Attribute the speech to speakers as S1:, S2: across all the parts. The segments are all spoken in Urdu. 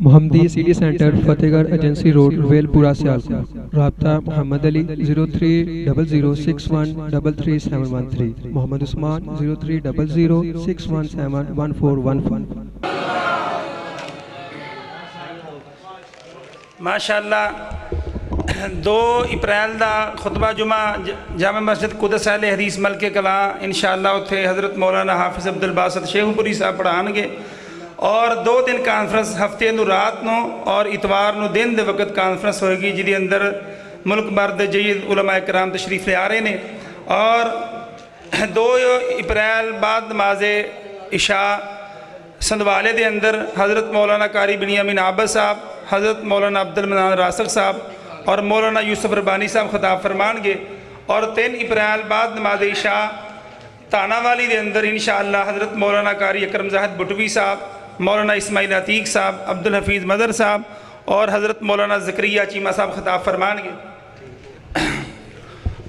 S1: محمدی سٹی سینٹر فتح گڑھ ایجنسی روڈ رویل پورہ سیالکوٹ. رابطہ محمد علی 030061337113. محمد عثمان 030061711415.
S2: ماشاءاللہ 2 اپریل دا خطبہ جمعہ جامع مسجد قدس اہل حدیث ملکہ کلاں انشاءاللہ اتھے حضرت مولانا حافظ عبدالباسط شیخ پوری صاحب پڑھان گے، اور 2 دن کانفرنس ہفتے نو رات نو اور اتوار نو دن دے وقت کانفرنس ہوئے گی، جی اندر ملک برد جید علماء کرام تشریف لے آ رہے ہیں. اور 2 اپریل بعد نماز عشاء سندھوالے دے اندر حضرت مولانا قاری بنیامین عابد صاحب، حضرت مولانا عبدالمنان راسخ صاحب اور مولانا یوسف ربانی صاحب خطاب فرمان گے. اور 3 اپریل بعد نماز عشاء تانا والی دے اندر انشاءاللہ حضرت مولانا قاری اکرم زاہد بٹوی صاحب، مولانا اسماعیل عتیق صاحب، عبدالحفیظ مدر صاحب اور حضرت مولانا زکریہ چیمہ صاحب خطاب فرمان گے.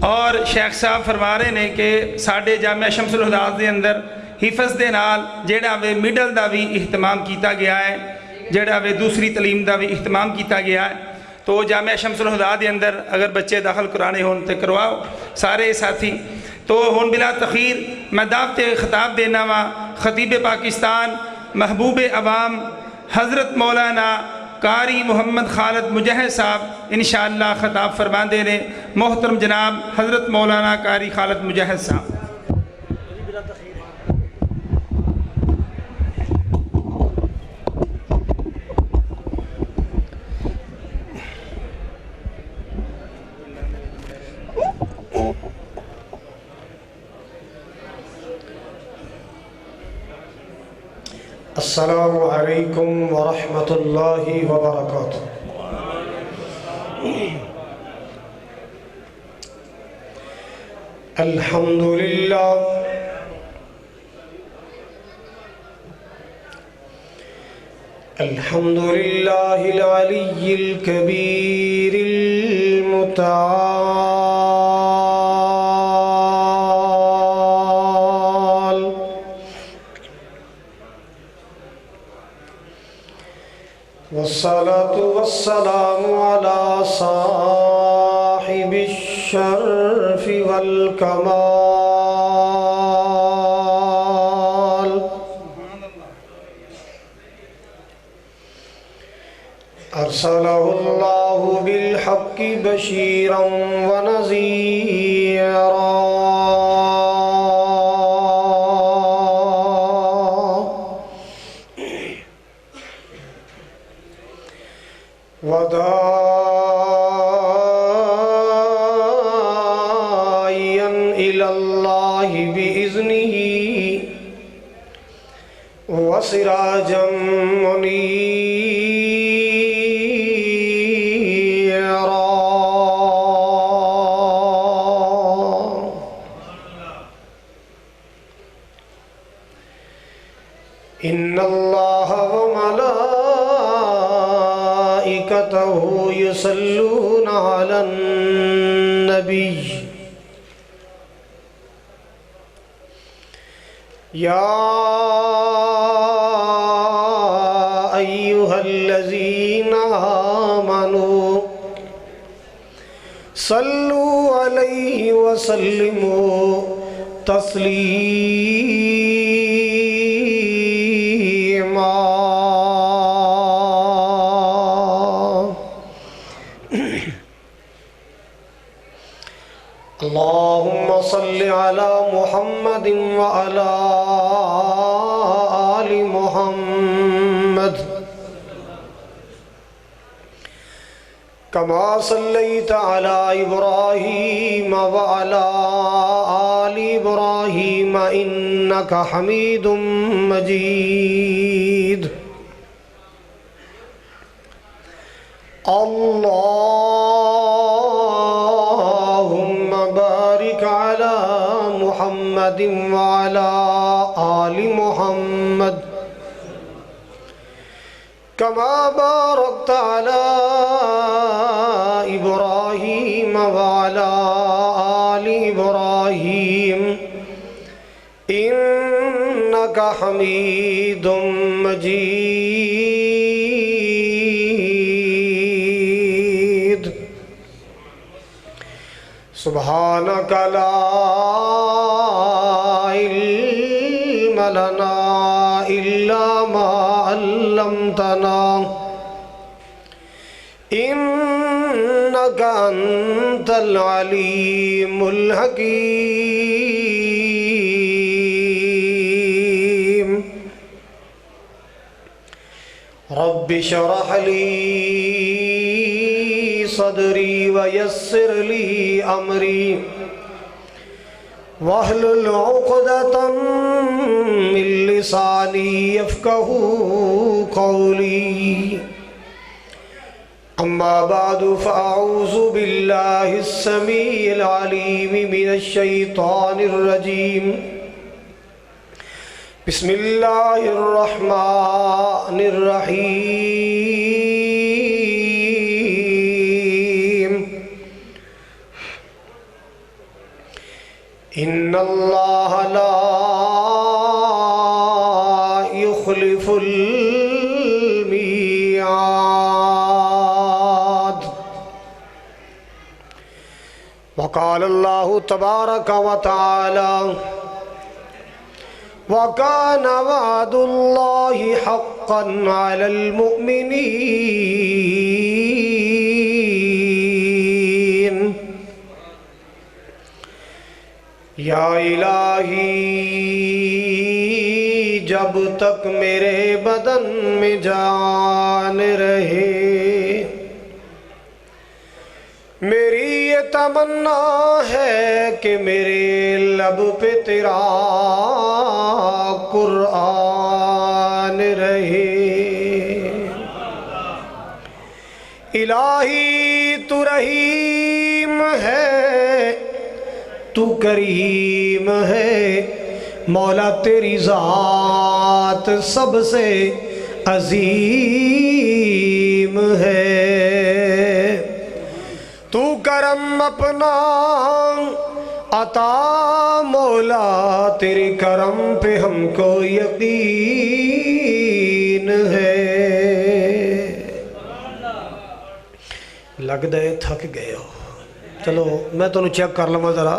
S2: اور شیخ صاحب فرما رہے ہیں کہ ساڑھے جامعہ شمس الہدایٰ دے اندر حفظ دے نال جیڑا وے میڈل دا بھی اہتمام کیتا گیا ہے، جیڑا وے دوسری تعلیم دا بھی اہتمام کیتا گیا ہے. تو جامعہ شمس الہدایٰ دے اندر اگر بچے داخل کرانے ہون تے کرواؤ سارے ساتھی. تو ہون بلا تخیر میں دعوت خطاب دینا وا خطیب پاکستان محبوب عوام حضرت مولانا قاری محمد خالد مجہد صاحب انشاءاللہ خطاب فرمان دے رہے. محترم جناب حضرت مولانا قاری خالد مجہد صاحب.
S3: السلام علیکم ورحمۃ اللہ وبرکاتہ. الحمدللہ الحمدللہ العلی الکبیر المتعال والصلاة والسلام على صاحب الشرف والكمال أرسله الله بالحق بشيرا ونذيرا وداعيا إلى الله بإذنه وسراجا منيرا. إن الله وملائكته يصلون على النبي يا أيها الذين آمنوا صلوا عليه وسلموا تسليما. اللهم صل على محمد وعلى آل محمد كما صليت على إبراهيم وعلى آل إبراهيم إنك حميد مجيد. اللهم بارك على محمد وعلى آل محمد كما باركت على إبراهيم وعلى آل إبراهيم إنك حميد مجيد. سبحانك لا علم لنا إلا ما علمتنا إنك أنت العليم الحكيم رب اشرح لي صدري ويسر لي أمري واحلل عقدة من لساني يفقهوا قولي أما بعد فأعوذ بالله السميع العليم من الشيطان الرجيم بسم الله الرحمن الرحيم إن الله لا يخلف الميعاد وقال الله تبارك وتعالى وَكَانَ وَعْدُ اللَّهِ حَقًّا عَلَى الْمُؤْمِنِينَ یا الہی جب تک میرے بدن میں جان رہے میری یہ تمنا ہے کہ میرے لب پہ تیرا قرآن رہے الہی تو رحیم ہے تو کریم ہے مولا تیری ذات سب سے عظیم ہے تو کرم اپنا عطا مولا تیرے کرم پہ ہم کو یقین ہے لگ دے تھک گئے ہو چلو میں تو چیک کر لوں ذرا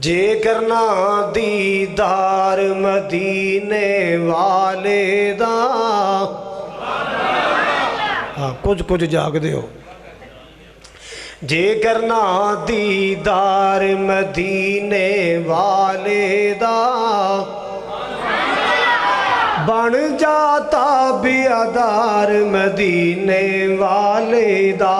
S3: جے کرنا دیدار مدینے والے دا کچھ جاگ دے ہو جے کرنا دیدار مدینے والے دا بن جاتا بیادار مدینے والے دا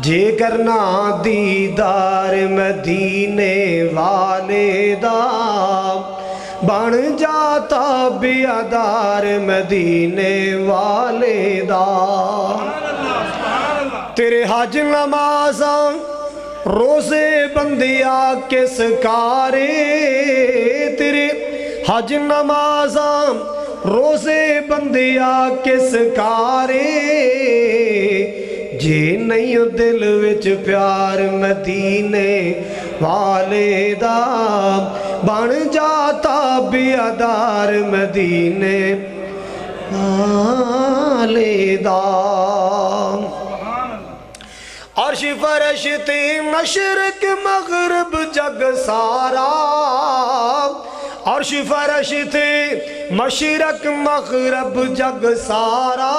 S3: جے کرنا دیدار مدینے والے دا بن جاتا بیادار مدینے والے دا تیرے حج نمازاں روزے بندیا کس کارے تیرے حج نمازاں روزے بندیا کس کارے جے نہیں دل وچ پیار مدینے والے دا بن جاتا بیادار مدینے والے دا عرش فرش تے مشرق مغرب جگ سارا عرش فرش تے مشرق مغرب جگ سارا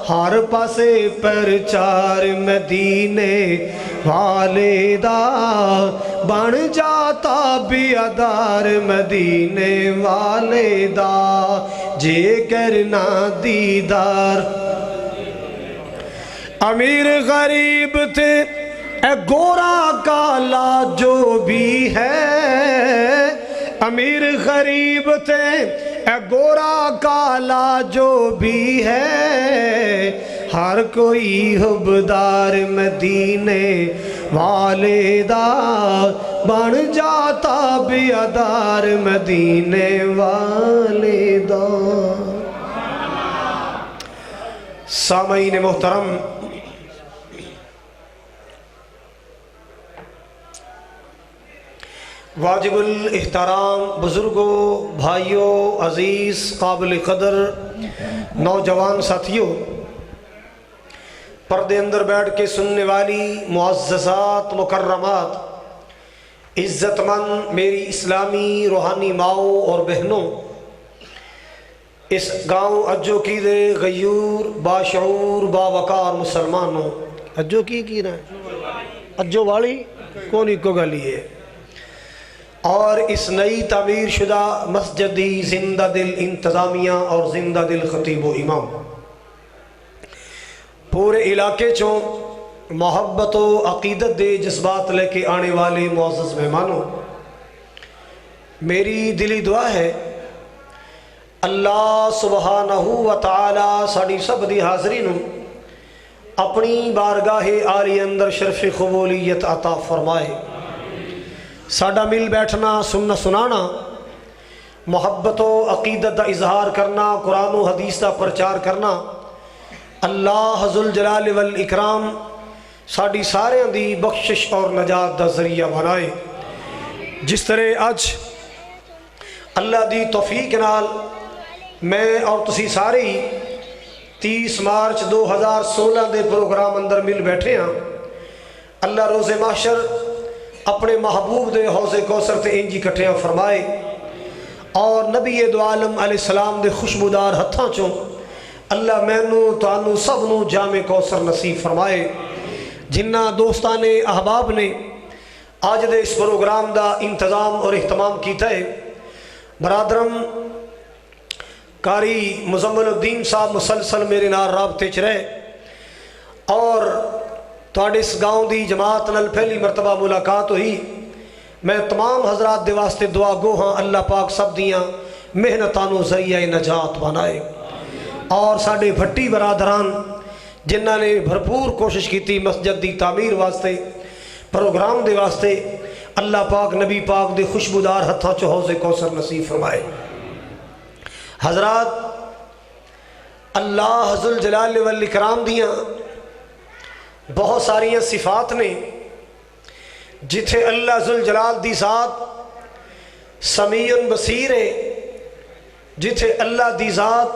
S3: ہر پاسے پرچار مدینے والے دا بن جاتا بیادار مدینے والے دا جے کرنا دیدار امیر غریب تھے اے گورا کالا جو بھی ہے امیر غریب تھے اے گورا کالا جو بھی ہے ہر کوئی حبدار مدینے والے دا بن جاتا بیادار مدینے والے دا سامعین محترم واجب الاحترام بزرگوں بھائیوں عزیز قابل قدر نوجوان ساتھیوں پردے اندر بیٹھ کے سننے والی معززات مکرمات عزت مند میری اسلامی روحانی ماؤں اور بہنوں، اس گاؤں اجو کی دے غیور باشعور باوقار مسلمانوں، اجو کی رہے اجو والی کونی کو گلی ہے، اور اس نئی تعمیر شدہ مسجدی زندہ دل انتظامیہ اور زندہ دل خطیب و امام پورے علاقے چوں محبت و عقیدت دے جذبات لے کے آنے والے معزز مہمانوں، میری دلی دعا ہے اللہ سبحانہ و تعالی ساڑی سب دی حاضرینوں اپنی بارگاہ عالی اندر شرف قبولیت عطا فرمائے۔ ساڑا مل بیٹھنا سننا سنانا، محبت و عقیدت دا اظہار کرنا، قرآن و حدیث دا پرچار کرنا، اللہ ذوالجلال والاکرام ساڑی سارے دی بخشش اور نجات دا ذریعہ بنائے۔ جس طرح آج اللہ دی توفیق نال میں اور تسی سارے 30 مارچ 2016 دے پروگرام اندر مل بیٹھے ہیں، اللہ روز محشر اپنے محبوب دے حوض کوثر تے انجی کٹھیاں فرمائے اور نبی دو عالم علیہ السلام دے خوشبودار ہتھاں چوں اللہ مینو تانو سب نو جامع کوثر نصیب فرمائے۔ جنہ دوستان احباب نے آج دے اس پروگرام دا انتظام اور اہتمام کیتا ہے، برادرم قاری مزمل الدین صاحب مسلسل میرے نال رابطے چ رہے اور تواڈے اس گاؤں دی جماعت نال پہلی مرتبہ ملاقات ہوئی۔ میں تمام حضرات دے واسطے دعا گو ہاں اللہ پاک سب دیاں محنتانو ذریعہ نجات بنائے، اور ساڑے بھٹی برادران جنہاں نے بھرپور کوشش کی تھی مسجد دی تعمیر واسطے پروگرام دے واسطے، اللہ پاک نبی پاک دے خوشبودار ہتھاں چو حوض کوثر نصیب فرمائے۔ حضرات، اللہ ذوالجلال والاکرام دیاں بہت ساریاں صفات نے جتھے اللہ ذوالجلال دی ذات سمیع بصیر ہے، جتھے اللہ دی ذات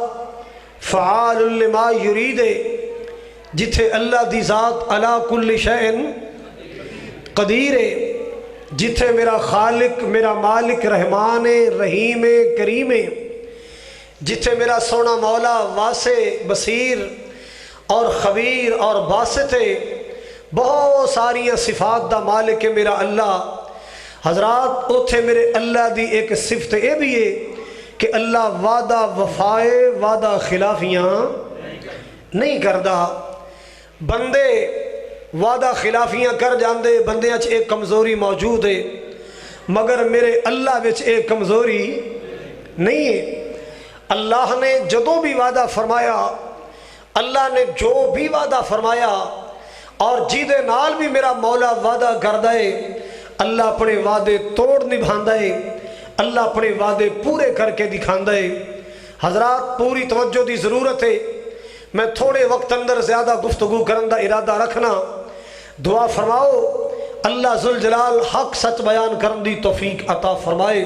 S3: فعال لما یرید ہے، جتھے اللہ دی ذات علی کل شیء قدیر ہے، جتھے میرا خالق میرا مالک رحمان رحیم کریم ہے، جتھے میرا سونا مولا واسع بصیر اور خبیر اور باسط ہے، بہت ساریاں صفات دا مالک ہے میرا اللہ۔ حضرات، اوتھے میرے اللہ دی ایک صفت اے بھی ہے کہ اللہ وعدہ وفائے وعدہ خلافیاں نہیں کردہ۔ بندے وعدہ خلافیاں کر جاندے، بندے اچھ ایک کمزوری موجود ہے، مگر میرے اللہ وچ ایک کمزوری نہیں ہے۔ اللہ نے جدوں بھی وعدہ فرمایا، اللہ نے جو بھی وعدہ فرمایا اور جیدے نال بھی میرا مولا وعدہ کردہ ہے، اللہ اپنے وعدے توڑ نبھاندہ ہے، اللہ اپنے وعدے پورے کر کے دکھاندہ ہے۔ حضرات، پوری توجہ دی ضرورت ہے، میں تھوڑے وقت اندر زیادہ گفتگو کرندہ ارادہ رکھنا، دعا فرماؤ اللہ ذوالجلال حق سچ بیان کرن دی توفیق عطا فرمائے،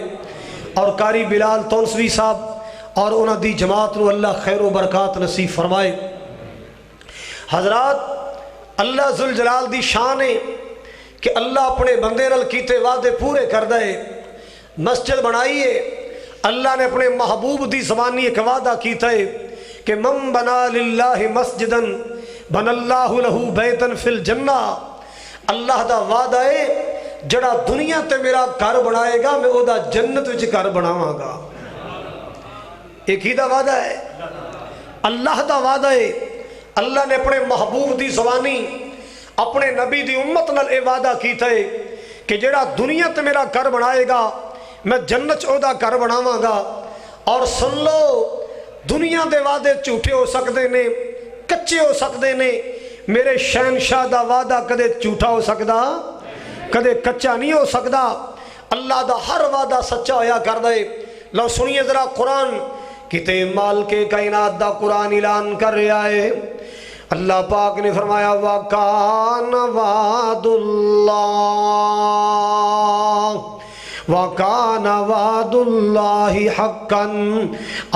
S3: اور قاری بلال تونسوی صاحب اور انہاں دی جماعت نو اللہ خیر و برکات نصیب فرمائے۔ حضرات، اللہ ذوالجلال دی شان ہے کہ اللہ اپنے بندے نال کیتے وعدے پورے کردہ ہے۔ مسجد بنائیے، اللہ نے اپنے محبوب دی زبانی ایک وعدہ کیتا ہے کہ من بنا للہ مسجدن بن اللہ لہو بیتن فی الجنہ۔ اللہ دا وعدہ ہے جڑا دنیا تے میرا گھر بنائے گا میں او دا جنت وچ گھر بناواں گا۔ ایک ہی دا وعدہ ہے، اللہ دا وعدہ ہے۔ اللہ نے اپنے محبوب دی زبانی اپنے نبی دی امت نال اے وعدہ کیتا ہے کہ جڑا دنیا تے میرا گھر بنائے گا میں جنت او دا گھر بناواں گا۔ اور سن لو، دنیا دے وعدے جھوٹے ہو سکتے نے، کچے ہو سکتے نے، میرے شہنشاہ دا وعدہ کدے جھوٹا ہو سکتا، کدے کچا نہیں ہو سکتا۔ اللہ دا ہر وعدہ سچا ہویا کر دے۔ لو سنیے ذرا قرآن، کتے مال کے کائنات دا قرآن اعلان کر رہا ہے۔ اللہ پاک نے فرمایا وَكَانَ وَعْدُ اللَّهِ وَكَانَ وَعْدُ اللَّهِ حَقًّا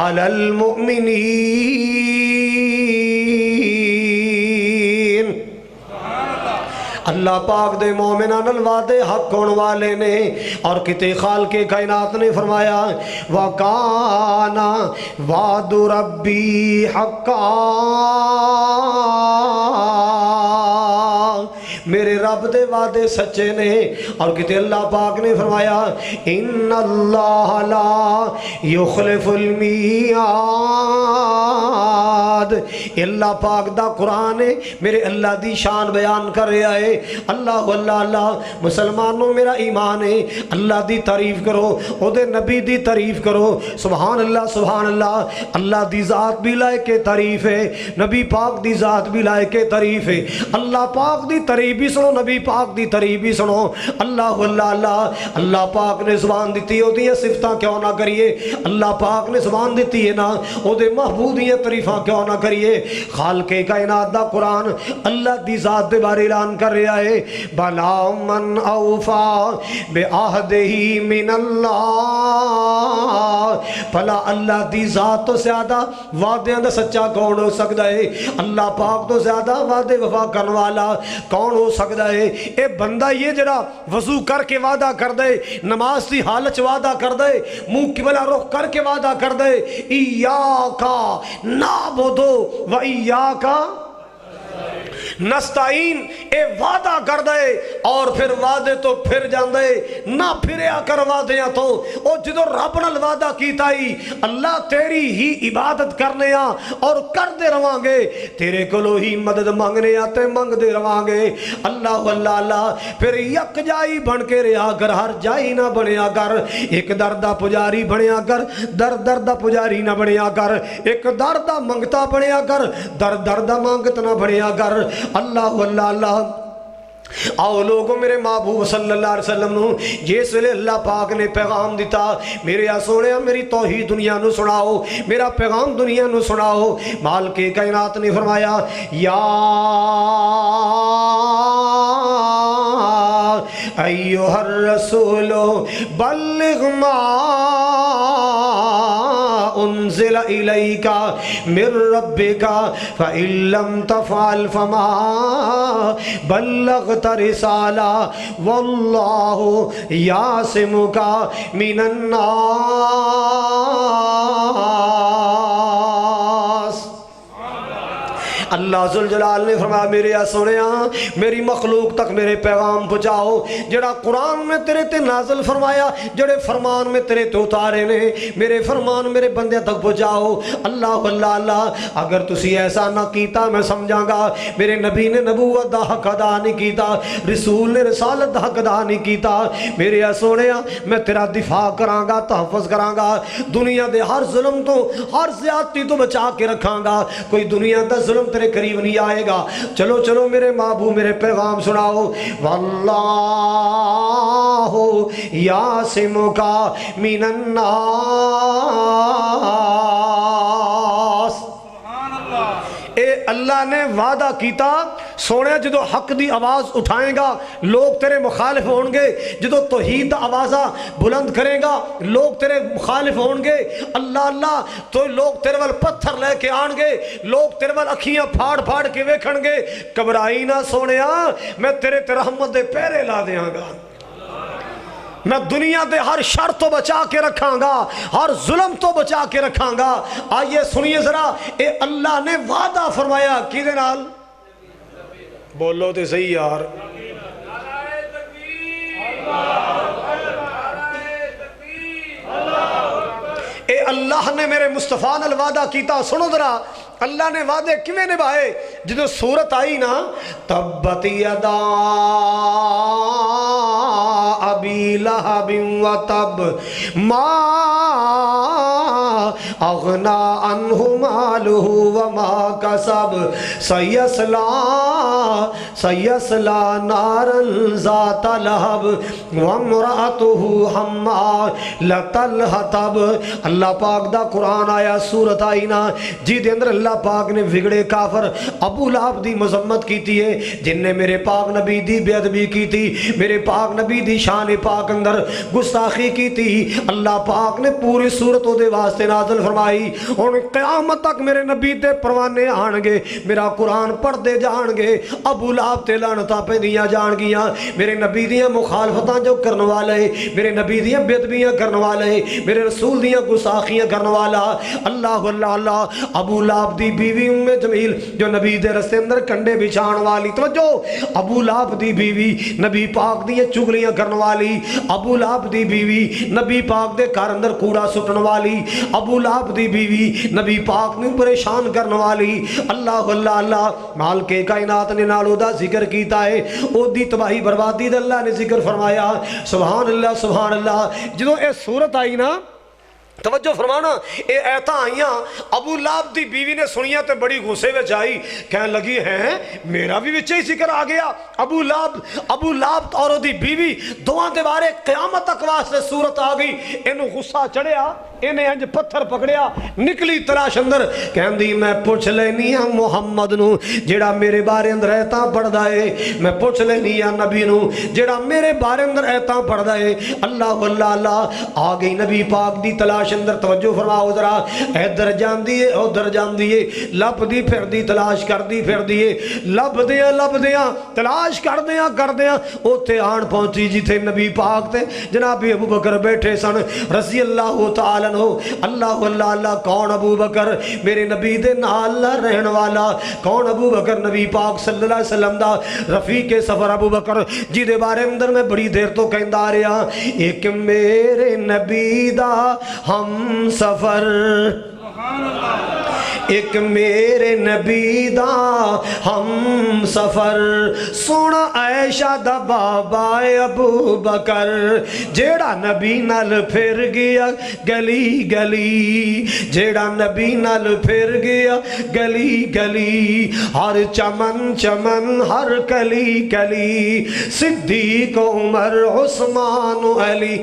S3: عَلَى الْمُؤْمِنِينَ۔ اللہ پاک دے مومنہ نال وعدے حق ہون والے نے اور کتے خالق کائنات نے فرمایا وَقَانَ وَعْدُ رَبِّي حَقًّا میرے رب دے وعدے سچے نے اور کتے اللہ پاک نے فرمایا ان اللہ لا یخلف المیعاد اللہ پاک دا قرآن ہے میرے اللہ دی شان بیان کر رہا ہے اللہ اللہ اللہ مسلمانوں میرا ایمان ہے اللہ دی تعریف کرو او دے نبی دی تعریف کرو سبحان اللہ اللہ دی ذات بھی لائق تعریف ہے نبی پاک دی ذات بھی لائق تعریف ہے اللہ پاک دی تعریف بھی سنو نبی پاک دی تعریف بھی سنو اللہ اللہ اللہ اللہ پاک نے زبان دیتی ہو دیئے صفتاں کیوں نہ کریے اللہ پاک نے زبان دیتی ہے نا او دے محبوب دیئے تعریفاں کیوں نہ کریے خالق کائنات دا قرآن اللہ دی ذات دے بارے اعلان کر رہا ہے بلا من اوفا بعہدہ من اللہ بھلا اللہ دی ذات تو زیادہ وعدیاں دا سچا کون ہو سکتا ہے اللہ پاک تو زیادہ وعدے وفا کرنے والا کون ہو سکتا ہے اے بندہ یہ جڑا وضو کر کے وعدہ کر دے نماز دی حالت وعدہ کر دے منہ قبلہ رخ کر کے وعدہ کر دے ایاکا نعبدو و ایاکا نستعین اے وعدہ کر دے اور پھر وعدے تو پھر جان دے نہ پھریا کر وعدیاں تو او جدو رب نال وعدہ کیتا ہی اللہ تیری ہی عبادت کرنے اور کر دے روان گے تیرے کلو ہی مدد مانگنے آتے مانگ دے روان گے اللہ اللہ اللہ پھر یک جائی بن کے رہا کر ہر جائی نہ بنیا کر ایک دردہ پجاری بنیا کر دردہ پجاری نہ بنیا کر ایک دردہ منگتا بنیا کر دردہ مانگت نہ بنیا کر اللہ اللہ اللہ آؤ لوگوں میرے محبوب صلی اللہ علیہ وسلم نو جس ویلے اللہ پاک نے پیغام دیتا میرے سونے میری توحید دنیا نو سناؤ میرا پیغام دنیا نو سناؤ مالک کائنات نے فرمایا یا ایھا الرسول بلغ ما انزل الیک من ربک فإن لم تفعل فما بلغت رسالہ واللہ یعصمک من الناس اللہ ذوالجلال نے فرمایا میرے سونیا میری مخلوق تک میرے پیغام پہنچاؤ جڑا قرآن میں تیرے تے نازل فرمایا جڑے فرمان میں تیرے تے اتارے نے میرے فرمان میرے بندے تک پہنچاؤ اللہ اللہ اللہ اگر تسی ایسا نہ کیتا میں سمجھاں گا میرے نبی نے نبوت دا حق ادا نہیں کیتا رسول نے رسالت دا حق ادا نہیں کیتا میرے سونیا میں تیرا دفاع کراں گا تحفظ کراں گا دنیا دے ہر ظلم تو ہر زیادتی تو بچا کے رکھاں گا کوئی دنیا دا ظلم تیرے قریب نہیں آئے گا چلو چلو میرے محبوب میرے پیغام سناؤ واللہ یعصمک من الناس اے اللہ نے وعدہ کیتا سونے جدو حق دی آواز اٹھائیں گا لوگ تیرے مخالف ہون گے جدو توحید دا آوازہ بلند کریں گا لوگ تیرے مخالف ہون گے اللہ اللہ تو لوگ تیرے وال پتھر لے کے آن گے لوگ تیرے وال اکھیاں پھاڑ پھاڑ کے ویکھن گے گھبرائی نہ سونیا میں تیرے تے رحمت دے پیرے لا دیاں گا میں دنیا دے ہر شر تو بچا کے رکھاں گا ہر ظلم تو بچا کے رکھاں گا آئیے سنیے ذرا اے اللہ نے وعدہ فرمایا کی دے نال بولو تے صحیح یار اے اللہ نے میرے مصطفیٰ نال وعدہ کیتا سنو ذرا اللہ نے وعدے کیویں نبھائے جدو صورت آئی نا تبت یدا ابی لہب و تب ما اغنا عنہ مالہ وما کسب سیسلا نارا ذات لہب وامرأتہ حمالۃ الحطب اللہ پاک دا قرآن آیا صورت آئی نا جی دے اندر اللہ پاک نے بگڑے کافر ابو لہب دی مذمت کیتی ہے جن نے میرے پاک نبی دی بے ادبی کی تھی میرے پاک نبی دی شان قرآن پاک اندر گستاخی کی تھی اللہ پاک نے پوری صورت دے واسطے نازل فرمائی اور قیامت تک میرے نبی دے پروانے آن گے میرا قرآن پڑھ دے جان گے ابو لہب تے لعنتاں پہ دیاں جان گیاں میرے نبی دیاں مخالفتاں جو کرنے والے میرے نبی دیاں بدبیاں کرنے والے میرے رسول دیاں گستاخیاں کرنے والا اللہ اللہ اللہ ابو لہب دی بیوی ام جمیل جو نبی دے رستے اندر کنڈے بچھان والی توجہ ابو لہب دی بیوی نبی پاک دی چگلیاں کرنے والی ابو لہب دی بیوی نبی پاک دے گھر اندر کوڑا سٹن والی ابو لہب دی بیوی نبی پاک نے پریشان کرنے والی اللہ اللہ اللہ مالک کائنات نے نالو دا ذکر کیتا ہے او دی تباہی بربادی دا اللہ نے ذکر فرمایا سبحان اللہ جدوں اے صورت آئی نا توجہ فرمانا اے ایتاں آئیاں ابو لہب دی بیوی نے سنیاں تے بڑی غصے وچ آئی کہنے لگی ہے میرا بھی وچے ہی ذکر آ گیا ابو لہب اور دی بیوی دوہاں دے بارے قیامت تک واسطے صورت آ گئی اینو غصہ چڑھیا انہیں انج پتھر پکڑیا نکلی تلاش اندر کہندی میں پوچھ لینی ہاں محمد نو جیڑا میرے بارے اندر ایتاں پڑھدا ہے میں پوچھ لینی ہاں نبی نو جیڑا میرے بارے اندر ایتاں پڑھدا ہے اللہ اللہ اللہ آ گئی نبی پاک دی تلاش اندر توجہ فرماؤ ذرا ادھر جاندی ہے ادھر جاندی ہے لب دی پھر دی تلاش کر دی پھر دی لب دیاں تلاش کر دیاں اوتھے آن پہنچی جتھے نبی پاک تے جناب ابو بکر بیٹھے سن رضی اللہ تعالی اللہ اللہ اللہ کون ابو بکر میرے نبی دے نال رہن والا کون ابو بکر نبی پاک صلی اللہ علیہ وسلم دا رفیق سفر ابو بکر جی دے بارے اندر میں بڑی دیر تو کہندا آ رہا ایک میرے نبی دا ہم سفر ایک میرے نبی دا ہم سفر سونا عائشہ دا بابا ابو بکر جیڑا نبی نال پھر گیا گلی گلی جیڑا نبی نال پھر گیا گلی گلی ہر چمن چمن ہر کلی کلی صدیق عمر عثمان علی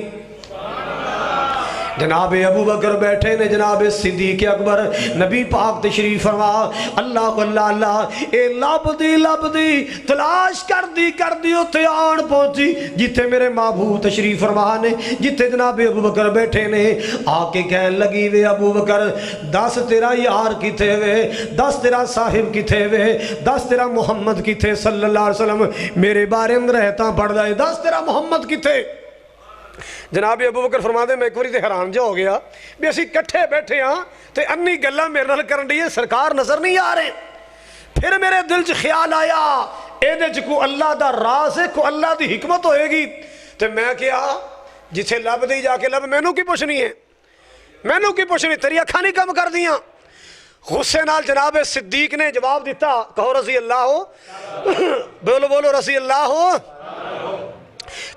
S3: جناب ابو بکر بیٹھے نے جناب صدیق اکبر نبی پاک تشریف فرما اللہ اللہ اللہ اے لب دی تلاش کر دی اتھے آن پہنچی جتھے میرے معبود تشریف فرما نے جتھے جناب ابو بکر بیٹھے نے آ کے کہن لگی وے ابو بکر دس تیرا یار کتھے وے دس تیرا صاحب کتھے وے دس تیرا محمد کتھے صلی اللہ علیہ وسلم میرے بارے اندر رہتا پڑھ دائے دس تیرا محمد کتھے جناب ابو بکر فرما دے میں ایک باری تے حیران جا ہو گیا بھی اسی کٹھے بیٹھے ہاں تے انی گلاں میرے نال کرن دی سرکار نظر نہیں آ رہے پھر میرے دل چ خیال آیا اے دے چ کو اللہ دا راز ہے کو اللہ دی حکمت ہوئے گی تے میں کیا جتھے لب دی جا کے لب مینوں کی پوچھنی ہے تیری اکھاں نہیں کم کر دیاں غصے نال جناب صدیق نے جواب دیتا کہو رضی اللہ ہو بولو رضی اللہ ہو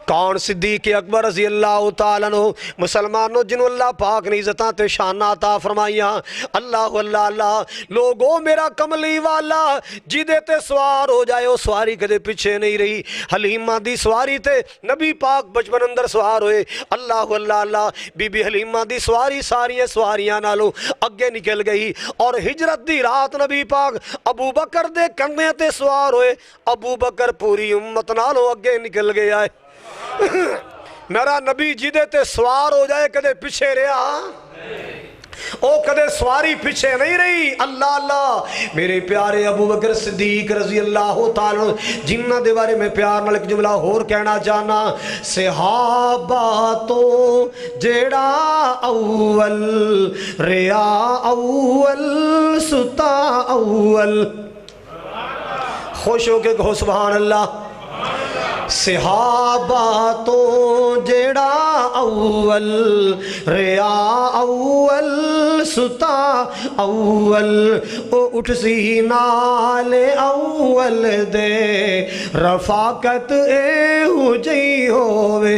S3: کون صدیق اکبر رضی اللہ تعالیٰ عنہ مسلمانوں جنہوں اللہ پاک نے عزتاں تے شانہ عطا فرمائیاں اللہ اللہ اللہ لوگوں میرا کملی والا جدے تے سوار ہو جائے وہ سواری کدے پیچھے نہیں رہی حلیمہ دی سواری تے نبی پاک بچپن اندر سوار ہوئے اللہ اللہ اللہ بی بی حلیمہ دی سواری ساریاں سواریاں نالوں اگے نکل گئی اور ہجرت دی رات نبی پاک ابو بکر دے کندھے تے سوار ہوئے ابو بکر پوری امت نالوں اگے نکل گیا ہے میرا نبی جدے تے سوار ہو جائے کدے پیچھے رہا او کدے سواری پیچھے نہیں رہی اللہ اللہ میرے پیارے ابو بکر صدیق رضی اللہ تعالیٰ جنہ دے بارے میں پیار نال ایک جملہ اور کہنا چاہنا صحابہ تو جیڑا اول ریا اول ستا اول خوش ہو کے کہو سبحان اللہ صحابہ تو جیڑا اول ریا اول ستا اول او اٹھ سی نال اول دے رفاقت اے ہو جئی ہووے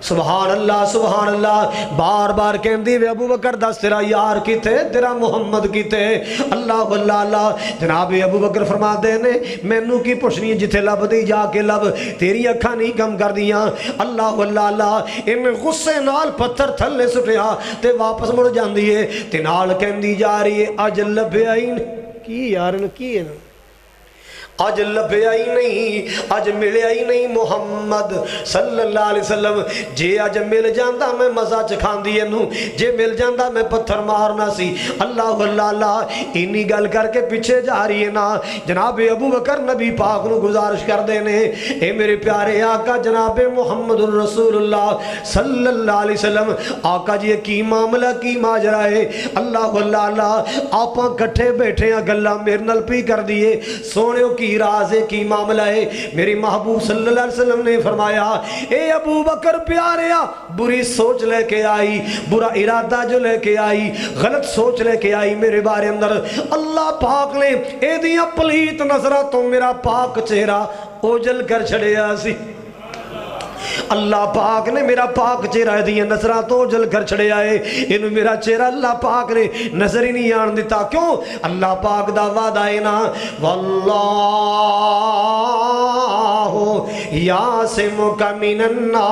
S3: سبحان اللہ بار بار کہندی وے ابو بکر دس تیرا یار کی تھے تیرا محمد کی تھے اللہ اللہ اللہ جناب ابو بکر فرما دے نے مینوں کی پوچھنی جتھے لب دی جا کے لب تیری اکھاں نہیں کم کر دیاں اللہ اللہ اللہ ان غصے نال پتھر تھلے سٹیا تے واپس مڑ جاندی ہے تے نال کہندی جا رہی ہے اج لبیا ہی کی یار کی ہے اج لبھیا ہی نہیں، اج ملیا ہی نہیں محمد صلی اللہ علیہ وسلم۔ جے اج مل جاندہ میں مزہ چکھاندی اینوں، جے مل جاندہ میں پتھر مارنا سی۔ اللہ اللہ اللہ انی گل کر کے پیچھے جا رہی ہے نا۔ جناب ابو بکر نبی پاک نو گزارش کر دینے، اے میرے پیارے آقا جناب محمد الرسول اللہ صلی اللہ علیہ وسلم، آقا جی کی معاملہ کی ماجرا ہے؟ اللہ اللہ اللہ آپاں کٹھے بیٹھے ہیں گلہ میرے نل پی کر دیے، سونے کی راز کی معاملہ ہے۔ میری محبوب صلی اللہ علیہ وسلم نے فرمایا اے ابو بکر پیاریا، بری سوچ لے کے آئی، برا ارادہ جو لے کے آئی، غلط سوچ لے کے آئی میرے بارے اندر، اللہ پاک نے اے دیاں پلیت نظرہ تو میرا پاک چہرہ اوجل کر چھڑیا سی۔ اللہ پاک نے میرا پاک چہرہ دیا نظرہ تو جل کر چھڑے آئے، انہوں میرا چہرہ اللہ پاک نے نظر ہی نہیں آن دیتا۔ کیوں؟ اللہ پاک دا وعدہ ہے نا، واللہ یعصمک من الناس،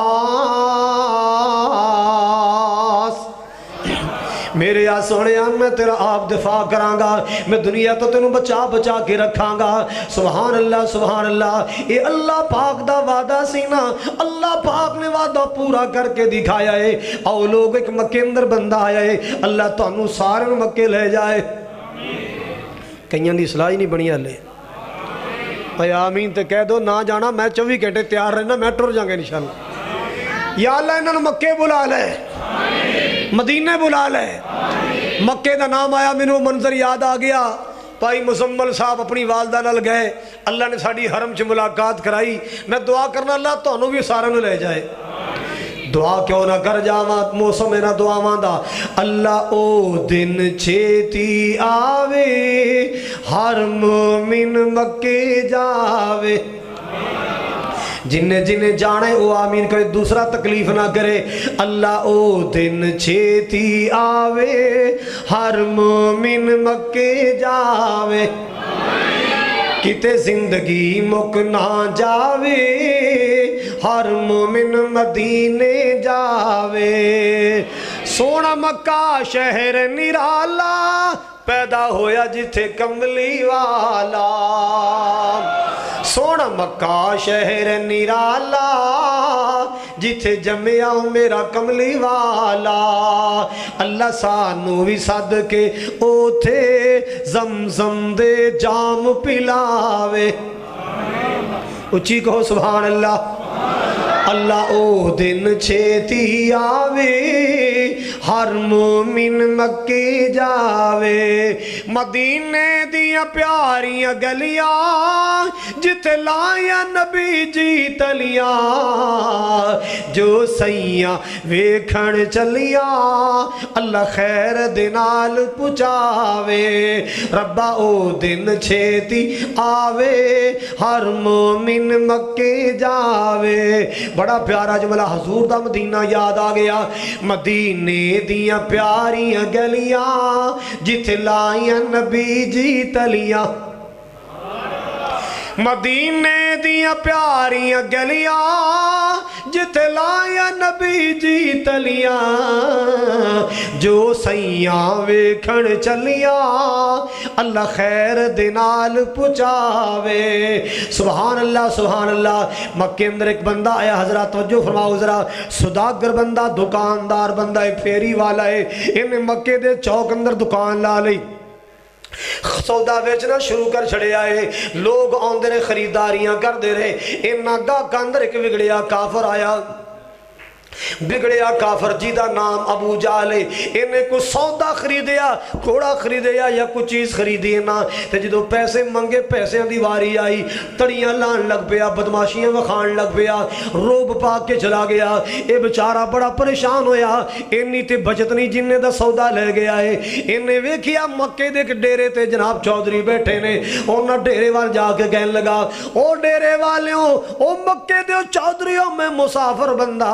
S3: میرے یا سونے میں تیرا آپ دفاع کرانگا، میں دنیا تو تینوں بچا بچا کے رکھانگا۔ سبحان اللہ سبحان اللہ، اے اللہ پاک دا وعدہ سینا، اللہ پاک نے وعدہ پورا کر کے دکھایا ہے۔ او لوگ ایک مکے اندر بندہ آیا ہے، اللہ تو انہوں سارے مکے لے جائے۔ کئیاں دی صلاح ہی نہیں بنی لے، اے آمین تے کہہ دو نہ جانا، میں 24 گھنٹے تیار رہنا، میں ٹر جاؤں گا انشاءاللہ۔ یا اللہ انہوں مکے بلا لے، مدینہ بلا لے۔ مکے دا نام آیا میں نے منظر یاد آ گیا، بھائی مزمل صاحب اپنی والدہ نال گئے، اللہ نے ساڑی حرم چ ملاقات کرائی، میں دعا کرنا اللہ تو انہوں بھی سارے نو لے جائے۔ دعا کیوں نہ کر جاواں موسم نہ دعاواں دا، اللہ او دن چھیتی آوے ہر مومن مکے جاوے۔ جنہیں جنہیں جانے او آمین کرے، دوسرا تکلیف نہ کرے۔ اللہ او دن چھیتی آوے ہر مومن مکے جاوے، کتے زندگی مک نہ جاوے ہر مومن مدینے جاوے۔ سونا مکہ شہر نرالا پیدا ہویا جتھے کملی والا، سونا مکہ شہر نرالا جتھے جمعہ میرا کملی والا۔ اللہ سانو بھی صد کے اوتھے زمزم دے جام پلاوے، اچھی کہو سبحان اللہ۔ اللہ او دن چھیتی آوے ہر مومن مکے جاوے، مدینے دیاں پیاریاں گلیاں جتے لایا نبی جی تلیاں، جو سیاں ویکھن چلیاں اللہ خیر دنال پچاوے۔ ربا او دن چھیتی آوے ہر مومن مکے جاوے۔ بڑا پیارا جملہ حضور دا مدینہ یاد آ گیا، مدینے دیاں پیاریاں گلیاں جتھے لائیاں نبی جی تلیاں، مدینے دیاں پیاریاں گلیاں جتھے لائیاں نبی جی تلیاں، جو سیاں ویکھن چلیاں اللہ خیر دنال پچاوے۔ سبحان اللہ سبحان اللہ۔ مکے اندر ایک بندہ آیا، حضرات توجہ فرماؤ ذرا، صداگر بندہ، دکاندار بندہ ہے، پھیری والا ہے، انہیں مکے دے چوک اندر دکان لا لئی، سودا ویچنا شروع کر چھڑے آئے، لوگ آندے نے خریداریاں کر دے رہے۔ انہاں گاہ کاندر ایک بگڑیا کافر آیا، بگڑیا کافر جی دا نام ابو جہل ہے، انہیں کو سودا خریدیا، گھوڑا خریدیا یا کوئی چیز خریدی نا، تے جدو پیسے منگے پیسے دی واری آئی، تڑیاں لان لگ پیا، بدماشیاں وکھان لگ پیا، روب پا کے چلا گیا۔ اے بیچارہ بڑا پریشان ہویا، انہی تے بچت نہیں جننے دا سودا لے گیا ہے۔ انہیں ویکھیا مکے دے ڈیرے تے جناب چودھری بیٹھے نے، انہاں ڈیرے وال جا کے کہن لگا، او ڈیرے والیوں، او مکے دے چودھریوں، میں مسافر بندہ،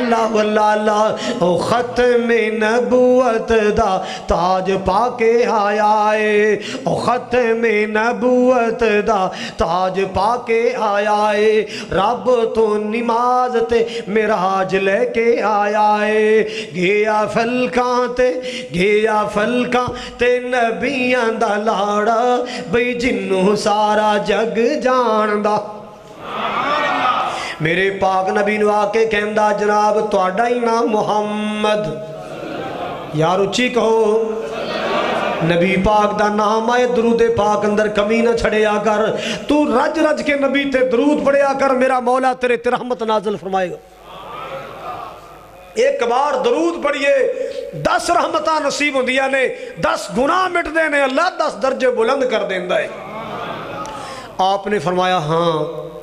S3: اللہ اللہ او ختم نبوت دا تاج پا کے آیا ہے او ختم نبوت دا تاج پا کے آیا ہے رب تو نماز تے معراج لے کے آیا ہے گیا فلکاں تے نبیاں دا لاڑا بھئی جنوں سارا جگ جاندا میرے پاک نبی نو آ کے کہندا جناب تہاڈا ہی نام محمد یار اچھی کہو نبی پاک دا نام آئے درود پاک اندر کمی نہ چھڑیا کر تو رج رج کے نبی تے درود پڑھیا کر میرا مولا تیرے تے رحمت نازل فرمائے گا ایک بار درود پڑھئے 10 رحمتہ نصیب ہوندیاں نے 10 گناہ مٹ دینے اللہ 10 درجے بلند کر دیندہ ہے آپ نے فرمایا ہاں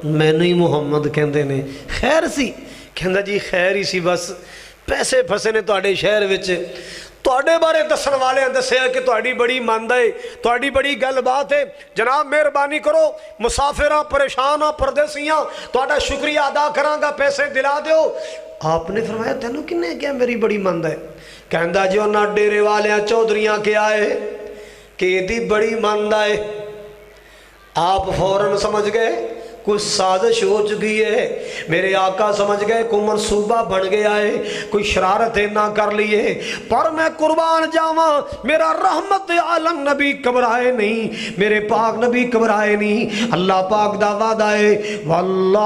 S3: میں نہیں محمد کہندے نے خیر سی کہندہ جی خیر ہی سی بس پیسے پھسے نے تواڈے شہر وچ تواڈے بارے دسن والے ہیں دسیا کہ تواڈی بڑی مند ہے تواڈی بڑی گل بات ہے جناب مہربانی کرو مسافراں پریشاناں پردیسیاں تواڈا شکریہ ادا کراں گا پیسے دلا دیو آپ نے فرمایا تینوں کنے کیا میری بڑی مند ہے کہندہ جو نہ ڈیرے والیاں چودھریاں کے آئے کہ دی بڑی مند ہے آپ فوراً سمجھ گئے کوئی سازش ہو چکی ہے میرے آقا سمجھ گئے کوئی منصوبہ بن گیا ہے کوئی شرارتیں نہ کر لیے پر میں قربان جاواں میرا رحمت عالم نبی گھبرائے نہیں میرے پاک نبی گھبرائے نہیں اللہ پاک دا وعدہ ہے واللہ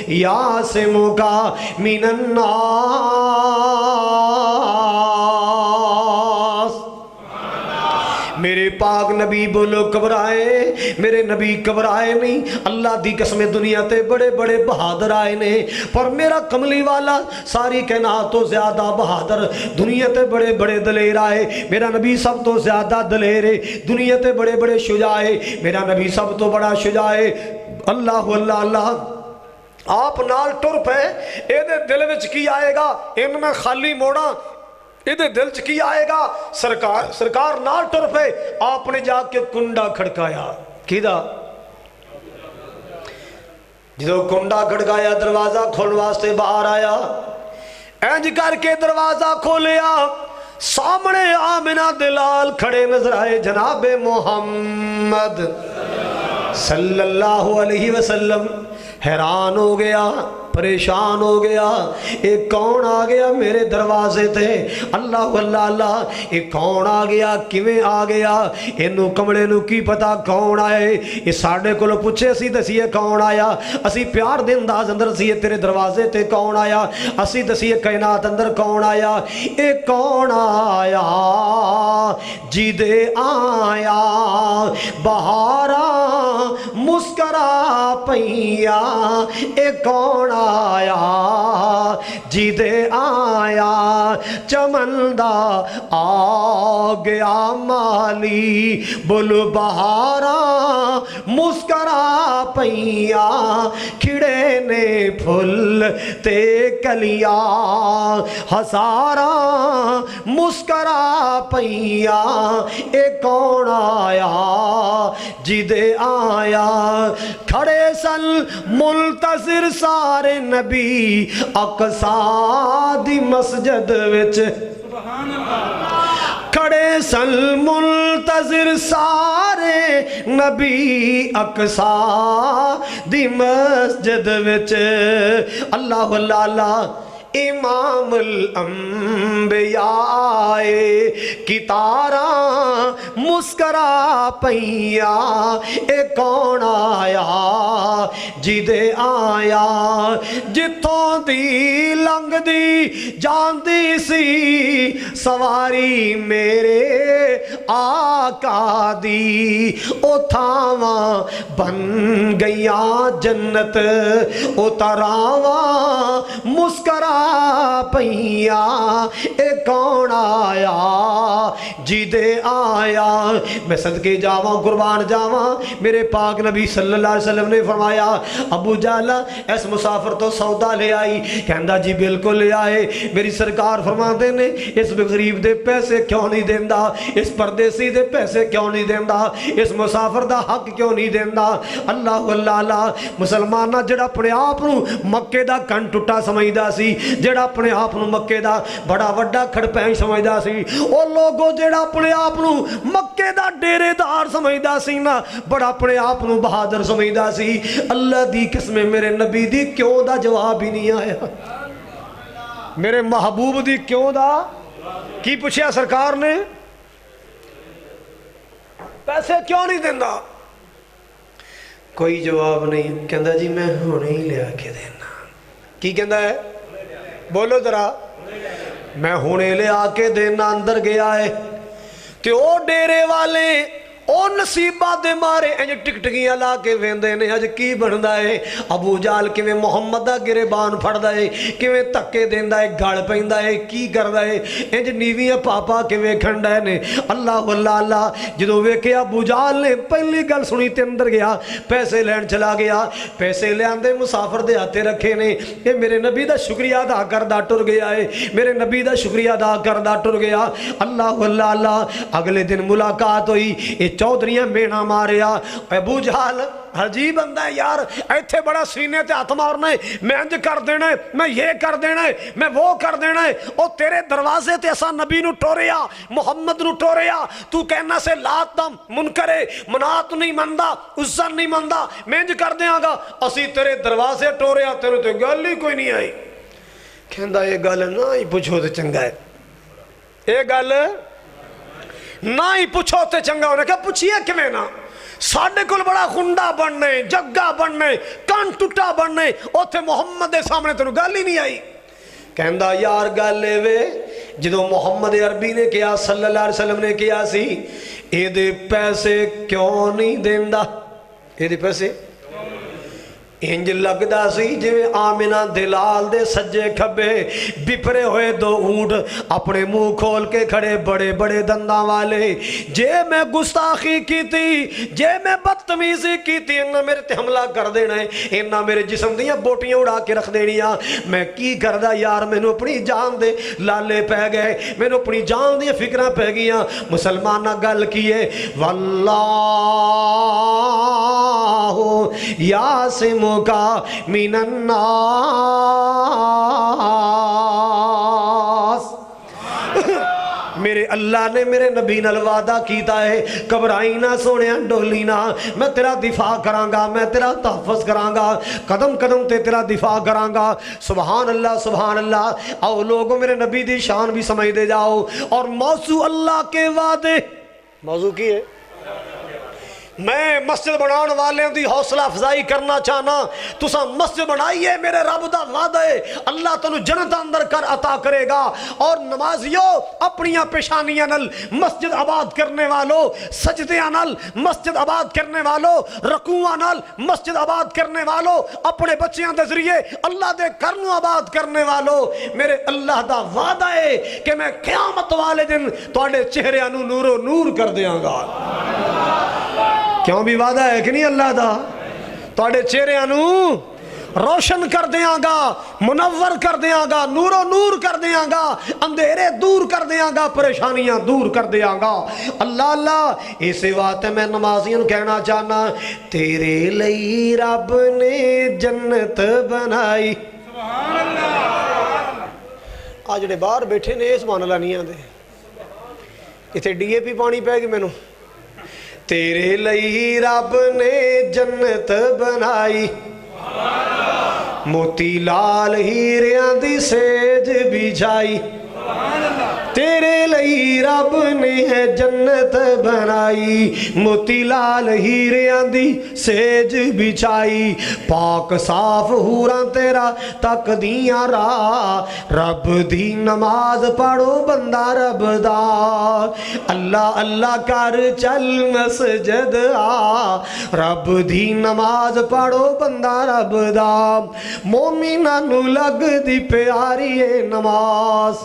S3: یعصمک من الناس میرے پاک نبی بولو گھبرائے میرے نبی گھبرائے نہیں اللہ دی قسم دنیا تے بڑے بڑے بہادر آئے نے پر میرا کملی والا ساری کائنات تو زیادہ بہادر دنیا تے بڑے بڑے دلیر آئے میرا نبی سب تو زیادہ دلیر ہے دنیا تے بڑے بڑے شجاع ہے میرا نبی سب تو بڑا شجاع ہے اللہ اللہ اللہ آپ نال ٹر پے اے دے دل وچ کی آئے گا ان میں خالی موڑا ادھے دل چکی آئے گا سرکار نال ٹر پے آپ نے جا کے کنڈا کھڑکایا کیدا جدو کنڈا کھڑکایا دروازہ کھول واسطے باہر آیا اینج کر کے دروازہ کھولیا سامنے آمنہ دلال کھڑے نظر آئے جناب محمد صلی اللہ علیہ وسلم حیران ہو گیا پریشان ہو گیا ایک کون آ گیا میرے دروازے تے اللہ اللہ اللہ ایک کون آ گیا کیویں آ گیا انہوں کمڑے نو کی پتا کون آئے یہ ساڑھے کو لو پوچھے سی دسیے کون آیا اسی پیار دے انداز اندر سیے تیرے دروازے تے کون آیا اسی دسیے کائنات اندر کون آیا ایک کون آیا جی دے آیا بہارا مسکرا پیا ایک کون آیا جی دے آیا چمندہ آ گیا مالی بولو بہارا مسکرا پیا کھڑے نے پھل تے کلیا ہزارا مسکرا پیا ایک کون آیا جی دے آیا کھڑے سن منتظر سارے نبی اقصا دی مسجد وچ کھڑے سن منتظر سارے نبی اقصا دی مسجد وچ اللہ اللہ اللہ امام الانبیاء کتارا مسکرا پیا اے کون آیا جی دے آیا جتوں دی لنگ دی جان دی سی سواری میرے آقا دی او تھاواں بن گیاں جنت او تراواں مسکرا پیا اے کون آیا جی دے آیا میں صدقے جاواں قربان جاواں میرے پاک نبی صلی اللہ علیہ وسلم نے فرمایا ابو جہل اس مسافر تو سودا لے آئی کہندا جی بالکل لے آئے میری سرکار فرماتے نے اس غریب دے پیسے کیوں نہیں دیندا اس پردیسی دے پیسے کیوں نہیں دیندا اس مسافر دا حق کیوں نہیں دیندا اللہ اللہ مسلمانہ جڑا اپنے آپ نو مکے دا کن ٹوٹا سمجھدا سی جڑا اپنے آپ نو مکے دا بڑا وڈا کھڑپین سمجھدا سی او لوگوں جڑا اپنے آپ نو مکے دا ڈیرے دار سمجھدا سی نا بڑا اپنے آپ نو بہادر سمجھدا سی اللہ دی قسم میرے نبی دی کیوں دا جواب ہی نہیں آیا میرے محبوب دی کیوں دا کی پوچھیا سرکار نے پیسے کیوں نہیں دیندا کوئی جواب نہیں کہندا جی میں ہونے ہی لے کے دینا کی کہندا ہے بولو ذرا میں ہونے لے آ کے دینا اندر گیا ہے تے او ڈیرے والے او نصیبہ دے مارے انج ٹکٹکیاں لا کے ویندے نے اج کی بندا ہے ابو جہل کیویں محمد دا گریبان پھڑدا ہے کیویں تکے دیندا ہے گل پیندا ہے کی کردا ہے انج نیویاں پاپا کے ویکھن ڈے نے اللہ اللہ جدوں ویکھیا ابو جہل نے پہلی گل سنی تے اندر گیا پیسے لین چلا گیا پیسے لیاندے مسافر دے ہاتھے رکھے نے اے میرے نبی دا شکریہ ادا کردا ٹر گیا ہے میرے نبی دا شکریہ ادا کردا ٹر گیا اللہ اللہ اگلے دن ملاقات ہوئی چودھریاں مینا ماریا ابو جہل عجیب بندہ ہے یار ایتھے بڑا سینے تے ہاتھ مارنا ہے میں انج کر دینا ہے میں یہ کر دینا ہے میں وہ کر دینا ہے او تیرے دروازے تے ایسا نبی نو ٹوریا محمد نو ٹوریا تو کہنا سے لات دا منکرے منات نہیں مندا عزت نہیں مندا میں انج کر دیاں گا اسی تیرے دروازے ٹوریا تیرے تے گل ہی کوئی نہیں آئی کہندا یہ گل نہ ہی پوچھو تے چنگا ہے یہ گل نہ ہی پوچھو تے چنگا ہونے کہا پوچھئے کیویں نہ ساڈے کول بڑا خنڈا بننے جگہ بننے کان ٹوٹا بننے اوتھے محمد دے سامنے تینوں گل ہی نہیں آئی کہندا یار گل اے وے جدوں محمد عربی نے کیا صلی اللہ علیہ وسلم نے کیا سی اے دے پیسے کیوں نہیں دیندا اے دے پیسے انج لگدا سی جویں آمنہ دلال دے سجے کھبے بپرے ہوئے دو اونٹ اپنے منہ کھول کے کھڑے بڑے بڑے دنداں والے جے میں گستاخی کی تھی جے میں بدتمیزی کی تھی انہاں میرے تے حملہ کر دینا ہے انہاں میرے جسم دیاں بوٹیاں اڑا کے رکھ دینیاں میں کی کردا یار مینوں اپنی جان دے لالے پہ گئے مینوں اپنی جان دیاں فکراں پہ گیاں مسلمانہ گل کیے واللہ یاسم کا من الناس میرے اللہ نے میرے نبی نال وعدہ کیتا ہے گھبرائی نہ سونے ڈولی نہ میں تیرا دفاع کراں گا میں تیرا تحفظ کراں گا قدم قدم تے تیرا دفاع کراں گا سبحان اللہ او لوگوں میرے نبی دی شان بھی سمجھ دے جاؤ اور موضوع اللہ کے وعدے موضوع کی ہے میں مسجد بنانے والے دی حوصلہ افزائی کرنا چاہنا تسا مسجد بنائیے میرے رب دا وعدہ ہے اللہ تنو جنت اندر کر عطا کرے گا اور نمازیوں اپنیاں پیشانیاں نل مسجد آباد کرنے والوں سجدیاں نل مسجد آباد کرنے والوں رکوعاں نل مسجد آباد کرنے والوں اپنے بچیاں دے ذریعے اللہ دے کرنو آباد کرنے والوں میرے اللہ دا وعدہ ہے کہ میں قیامت والے دن تواڈے چہرے نو نور و نور کر دیاں گا کیوں بھی وعدہ ہے کہ نہیں اللہ دا تواڈے چہرے نو روشن کر دیاں گا منور کر دیاں گا نور و نور کر دیاں گا اندھیرے دور کر دیاں گا پریشانیاں دور کر دیاں گا اللہ اسی بات میں نمازیوں کہنا چاہنا تیرے لئی رب نے جنت بنائی سبحان اللہ آج جڑے باہر بیٹھے نے سبحان اللہ نہیں آندے اتنے ڈی اے پی پانی پے گی مینوں تیرے لئی رب نے جنت بنائی موتی لال ہیریاں دی سیج بچھائی تیرے لئی رب نے جنت بنائی موتی لال ہیریاں دی سیج بچھائی پاک صاف حوراں تیرا تک دیاں راہ رب دی نماز پڑھو بندہ رب دا اللہ اللہ کر چل مسجد آ رب دی نماز پڑھو بندہ رب دا مومناں نو لگ دی پیاری نماز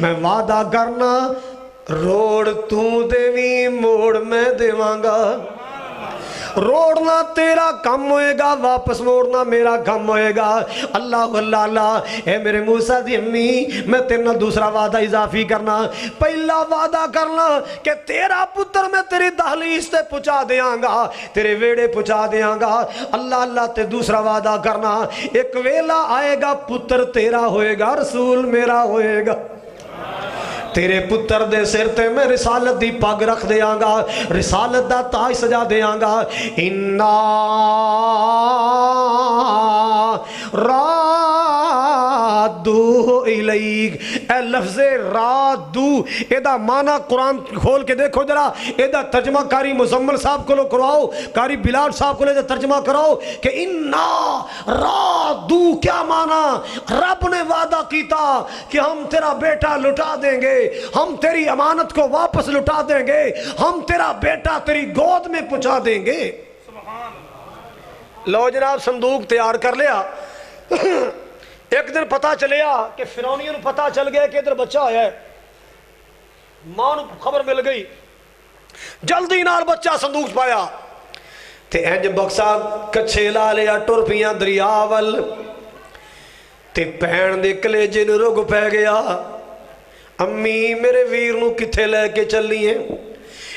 S3: میں وعدہ کرنا روڑ تو دیوی موڑ میں دیوانگا روڑنا تیرا کم ہوئے گا واپس موڑنا میرا کم ہوئے گا اللہ اللہ اللہ اے میرے موسیٰ دی امی میں تیرنا دوسرا وعدہ اضافی کرنا پہلا وعدہ کرنا کہ تیرا پتر میں تیری دہلیز تے پچا دیاں گا تیرے ویڑے پچا دیاں گا اللہ اللہ تے دوسرا وعدہ کرنا ایک ویلا آئے گا پتر تیرا ہوئے گا رسول میرا ہوئے گا تیرے پتر دے سر تے میں رسالت دی پگ رکھ دیاں گا رسالت دا تاج سجا دیاں گا اِنَّا رَادُّ إِلَيْكَ اے لفظ رادو ایدہ معنی قرآن کھول کے دیکھو جرا ایدہ ترجمہ کاری مزمل صاحب کو لو کرواؤ کاری بلال صاحب کو لے ترجمہ کراؤ کہ اِنَّا رادو کیا معنی رب نے وعدہ کیتا کہ ہم تیرا بیٹا لٹا دیں گے ہم تیری امانت کو واپس لٹا دیں گے ہم تیرا بیٹا تیری گود میں پہنچا دیں گے لو جناب صندوق تیار کر لیا ایک دن پتا چلیا کہ فرعونیوں پتا چل گیا کہ ادھر بچہ آیا ہے ماں نو خبر مل گئی جلدی نال بچہ صندوق پایا تے انج بکسا کچھے لا لیا ٹر پیاں دریاول تے پہن دے کلیجے نو رگ پہ گیا امی میرے ویر نو کتھے لے کے چلی ہیں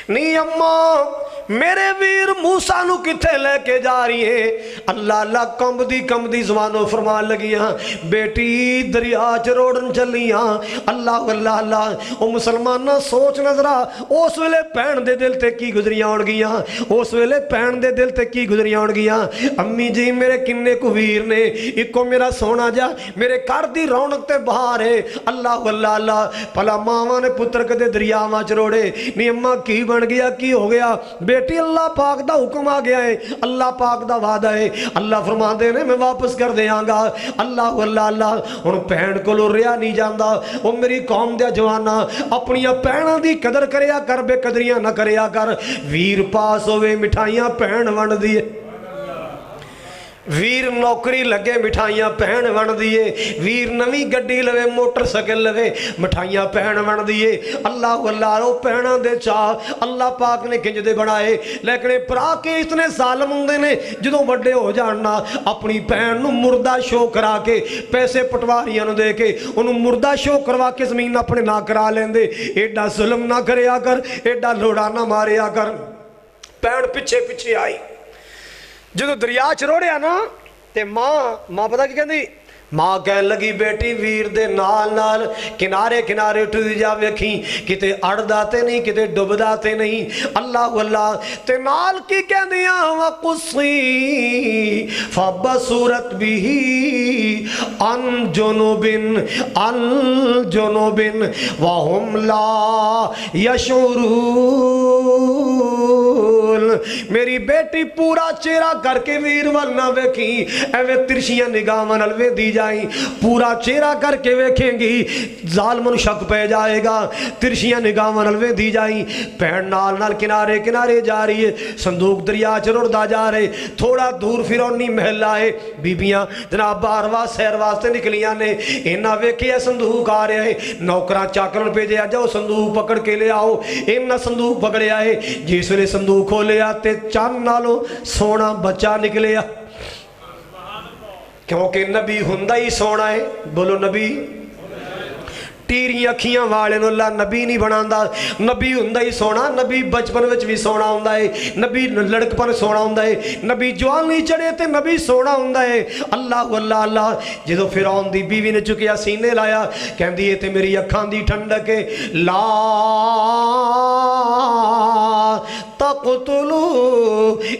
S3: نہیں اماں میرے ویر موسیٰ نو کتھے لے کے جا رہی ہیں اللہ اللہ کم دی زبانوں فرمان لگیاں بیٹی دریا چروڑن چلیاں اللہ اللہ اللہ او مسلمانہ سوچ نظرہ اس ویلے پہن دے دل تے کی گزریاں اڑ گیاں اس ویلے پہن دے دل تے کی گزریاں اڑ گیاں امی جی میرے کنے کو ویر نے ایکو میرا سونا جا میرے کار دی رونق تے بہار ہے اللہ اللہ اللہ پھلا ماما نے پتر کدے دریا ماں چروڑے نہیں اماں کی بن گیا کی ہو گیا بیٹی اللہ پاک دا حکم آ گیا ہے اللہ پاک دا وعدہ ہے اللہ فرما دے نے میں واپس کر دیاں گا اللہ اللہ اللہ ان پہن کو لو ریا نہیں جاندہ وہ میری قوم دیا جوانا اپنی پہنہ دی قدر کریا کر بے قدریاں نہ کریا کر ویر پاس ہوئے مٹھائیاں پہن ون دیئے ویر نوکری لگے مٹھائیاں پہن ون دیئے ویر نوی گڈی لوے موٹر سکل لوے مٹھائیاں پہن ون دیئے اللہ اللہ رو پہنا دے چاہ اللہ پاک نے کنج دے بڑھائے لیکن پرا کے اتنے ظالم ہوندے نے جدوں بڑے ہو جاننا اپنی پہن نو مردہ شو کرا کے پیسے پٹواریاں نو دے کے انہوں مردہ شو کروا کے زمین اپنے نہ کرا لیندے ایڈا ظلم نہ کریا کر ایڈا لوڑا نہ ماریا کر پہن پچھے پچھے آئی جدو دریا چروڑیا نا تے ماں پتا کی کہندی ماں کہن لگی بیٹی ویر دے نال نال کنارے کنارے اٹھ جا ویکھیں کتے اڑ داتے نہیں کتے ڈب داتے نہیں اللہ اللہ تے نال کی کہندیاں وقصی فبصورت بھی ان جنوبن وہم لا یشعرون میری بیٹی پورا چہرہ کر کے ویر ولنا ویکھیں ایوے ترشیاں نگاہ نلوے دی جائیں پورا چہرہ کر کے ویکھیں گی ظالمن شک پہ جائے گا ترشیاں نگاہ نلوے دی جائیں پہن نال نال کنارے کنارے جا رہی ہے صندوق دریا چروڑدا جا رہے تھوڑا دور فرعونی محل آئے بیبیاں جناب بارواں سیر واسطے نکلیاں نے انہاں ویکھیا صندوق آ رہے ہیں نوکراں چاکرن بھیجے جاؤ صندوق پکڑ کے لے آؤ انہاں صندوق پکڑے آئے جس نے صندوق کھولے آتے چاند نالو سونا بچہ نکلے کیونکہ نبی ہندہ ہی سونا ہے بولو نبی ٹیری اکھیاں والے نو اللہ نبی نہیں بناندہ نبی ہندہ ہی سونا نبی بچپن وچ بھی سونا ہندہ ہے نبی لڑکپن سونا ہندہ ہے نبی جوان نہیں چڑھے تے نبی سونا ہندہ ہے اللہ اللہ اللہ جدو فرعون دی بیوی نے چکیا سینے لایا کہن دیئے تے میری اکھان دی ٹھنڈکے لا تقتلو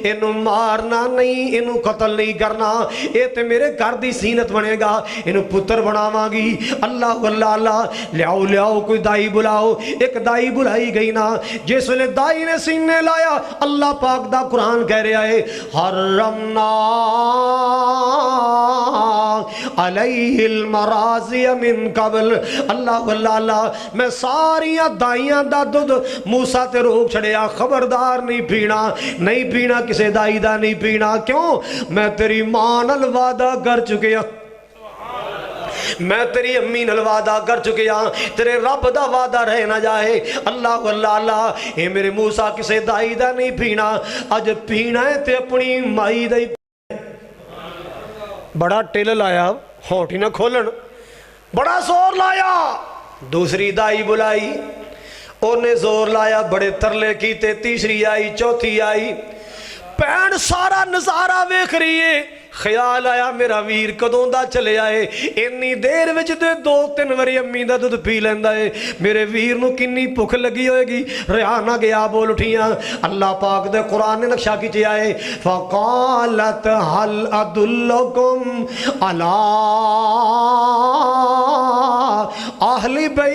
S3: انہوں مارنا نہیں انہوں قتل نہیں کرنا اے تے میرے گھر دی زینت بنے گا انہوں پتر بناواں گی اللہ اللہ اللہ لیاؤ لیاؤ کوئی دائی بلاؤ ایک دائی بلائی گئی نا جس ویلے دائی نے سینے لایا اللہ پاک دا قرآن کہہ رہا ہے حرمنا علیہ المراضی من قبل اللہ اللہ اللہ میں ساریاں دائیاں دا دودھ موسیٰ تے روک چھڑیا خبردار نہیں پینا کسے دائی دا نہیں پینا کیوں میں تیری مان الوعدہ کر چکے میں تیری امی نال وعدہ کر چکے ہاں تیرے رب دا وعدہ رہ نہ جائے اللہ اللہ اللہ اے میرے موسیٰ کسے دائی دا نہیں پینا اج پینا ہے تے اپنی مائی دا ہی بڑا ٹیل لایا ہونٹی نہ کھولن بڑا زور لایا دوسری دائی بلائی انہیں زور لایا بڑے ترلے کیتے تیسری آئی چوتھی آئی پین سارا نظارہ ویکھ رہی ہے خیال آیا میرا ویر کدوں دا چلے آئے انی دیر وچ دے 2-3 واری امی دا دودھ پی لیندا ہے میرے ویر نو کنی بھوک لگی ہوئے گی رہا نہ گیا بول اٹھیاں اللہ پاک دے قرآن نے نقشہ کیتے آئے فقالت هل ادلکم علی اہل بیت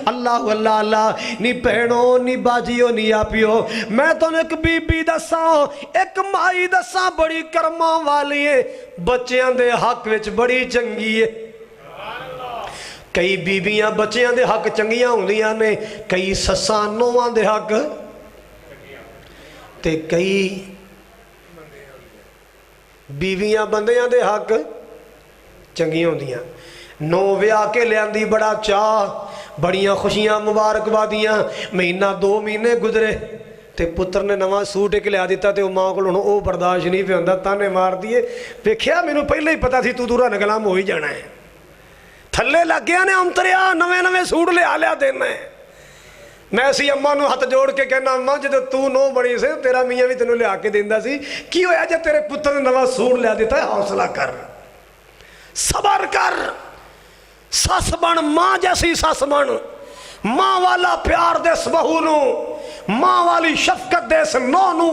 S3: اللہ اللہ اللہ نی پہنو نی باجیو نی آپیو میں تو ایک بی بی دساں ایک مائی دساں بڑی کرماں والی ہے بچیاں دے حق وچ بڑی چنگی ہے کئی بیبیاں بچیاں دے حق چنگیاں ہوندیاں نے کئی سساں نوواں دے حق تے کئی بیویاں بندیاں دے حق چنگیاں ہوندیاں نو ویاہ کے لیاندی بڑا چاہ بڑیاں خوشیاں مبارکبادیاں مہینہ 2 مہینے گزرے تے پتر نے نواں سوٹ ایک لیا دیتا تے ماں کو او برداشت نہیں پہ ہوندا تانے مار دیے ویکھیا مینوں پہلے ہی پتا سی تو دورا نگلام ہو ہی جانا ہے تھلے لگ گیا نے امتریا نویں سوٹ لیا دینا ہے میں اسی اماں نو ہاتھ جوڑ کے کہنا اماں جدو تو نو بڑی سے تیرا میاں بھی تینوں لیا کے دیندا سی کی ہویا جے تیرے پتر نے نواں سوٹ لیا دیتا ہے حوصلہ کر صبر کر سس بن ماں جیسی سس بن ماں والا پیار دس بہو نو ماں والی شفقت دس نو نو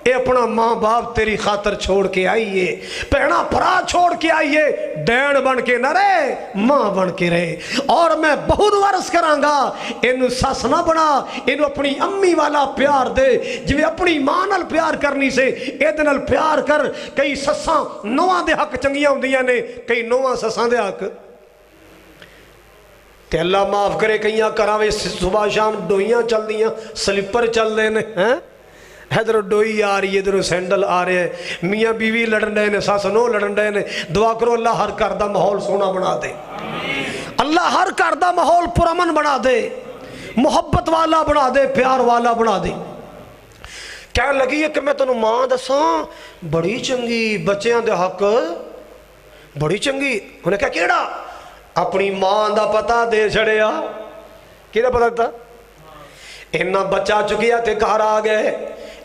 S3: اے اپنا ماں باپ تیری خاطر چھوڑ کے آئیے پہنا پرا چھوڑ کے آئیے ڈین بن کے نہ رہے ماں بن کے رہے اور میں بہت ورس کرانگا انہوں سس نہ بنا انہوں اپنی امی والا پیار دے جو اپنی ماں نال پیار کرنی سے ایدے نال پیار کر کئی سساں نواں دے حق چنگیاں ہوندیاں نے کئی نواں سساں دے حق تے اللہ معاف کرے کئیاں کراوے صبح شام ڈوئیاں چل دیاں سلیپر چل دینے ہیں ادھر ڈوئی آ رہی ہے ادھر سینڈل آ رہے ہیں میاں بیوی لڑن ڈے نے ساس نو لڑن ڈے نے دعا کرو اللہ ہر گھر دا ماحول سونا بنا دے اللہ ہر گھر دا ماحول پرامن بنا دے محبت والا بنا دے پیار والا بنا دے کہنے لگی ہے کہ میں تنوں ماں دساں بڑی چنگی بچیاں دے حق بڑی چنگی انہیں کہا کیڑا اپنی ماں دا پتہ دے چھڑیا کیڑا پتہ تھا انہاں بچہ چکیا تے گھر آ گئے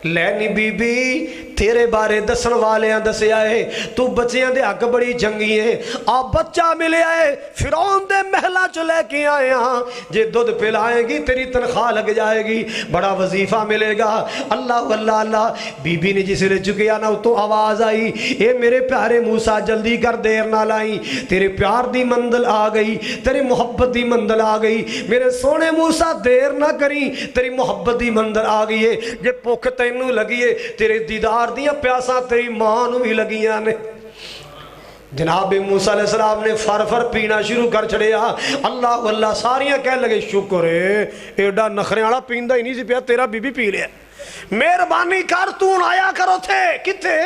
S3: لینی بی بی تیرے بارے دسن والے ہیں دسے آئے تو بچیاں دے حق بڑی چنگی ہے آپ بچہ ملے آئے فرعون دے محلہ چو لے کے آئے ہاں جے دودھ پلائے گی تیری تنخواہ لگ جائے گی بڑا وظیفہ ملے گا اللہ اللہ اللہ بی بی نے جسے لے چکیا نا تو آواز آئی اے میرے پیارے موسیٰ جلدی کر دیر نہ لائیں تیرے پیار دی مندل آ گئی تیری محبت دی مندل آ گئی میرے سونے موسیٰ دیر نہ کریں تیری محبت دی مندل آ گئی ہے جے پوکھتے تینوں لگیے تیرے دیدار دیاں پیاساں تیری ماں نو بھی لگیاں نے جناب موسیٰ علیہ السلام نے فر پینا شروع کر چھڑیا اللہ واللہ ساریاں کہنے لگے شکر ہے ایڈا نخرے والا پیندہ ہی نہیں سی پیا تیرا بی بی پی لیا مہربانی کر تو آیا کرو تھے کتے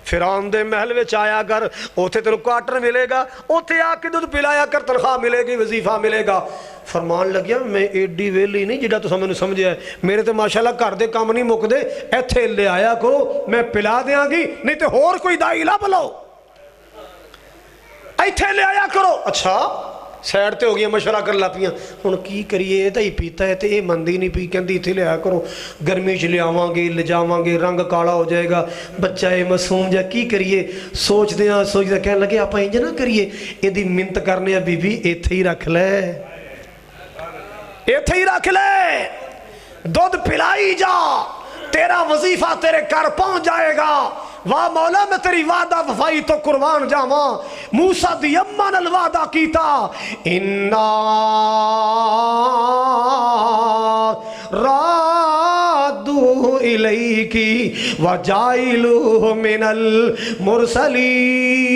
S3: فرعون دے محل وچ آیا کر اوتھے تینوں کوارٹر ملے گا اوتھے آ کے دودھ پلایا کر تنخواہ ملے گی وظیفہ ملے گا فرمان لگیا میں ایڈی ویلی نہیں جڑا تو سمجھ سمجھیا ہے میرے تے ماشاءاللہ گھر دے کام نہیں مک دے ایتھے لے آیا کرو میں پلا دیاں گی نہیں تے ہور کوئی دائی لا بلو ایتھے لے آیا کرو اچھا سیڈ تے ہو گیا مشورہ کر لاپیاں ہن کی کریے اے ہی پیتا ہے تے اے مندی نہیں پی کہندی ایتھے لے آیا کرو گرمی چ لے آواں گے لے جاواں گے رنگ کالا ہو جائے گا بچہ اے معصوم جا کی کریے سوچدے کہنے لگے آپ انج نہ کریے ایدی منت کرنے بی بی ایتھے ہی رکھ لے ایتھے ہی رکھ لے دودھ پلائی جا تیرا وظیفہ تیرے گھر پہنچ جائے گا واہ مولا میں تیری وعدہ وفائی تو قربان جاواں موسیٰ دی اماں نال وعدہ کیتا اِنَّا رَادُّهُ إِلَيْكِ وَجَعِلُهُ مِنَ الْمُرْسَلِينَ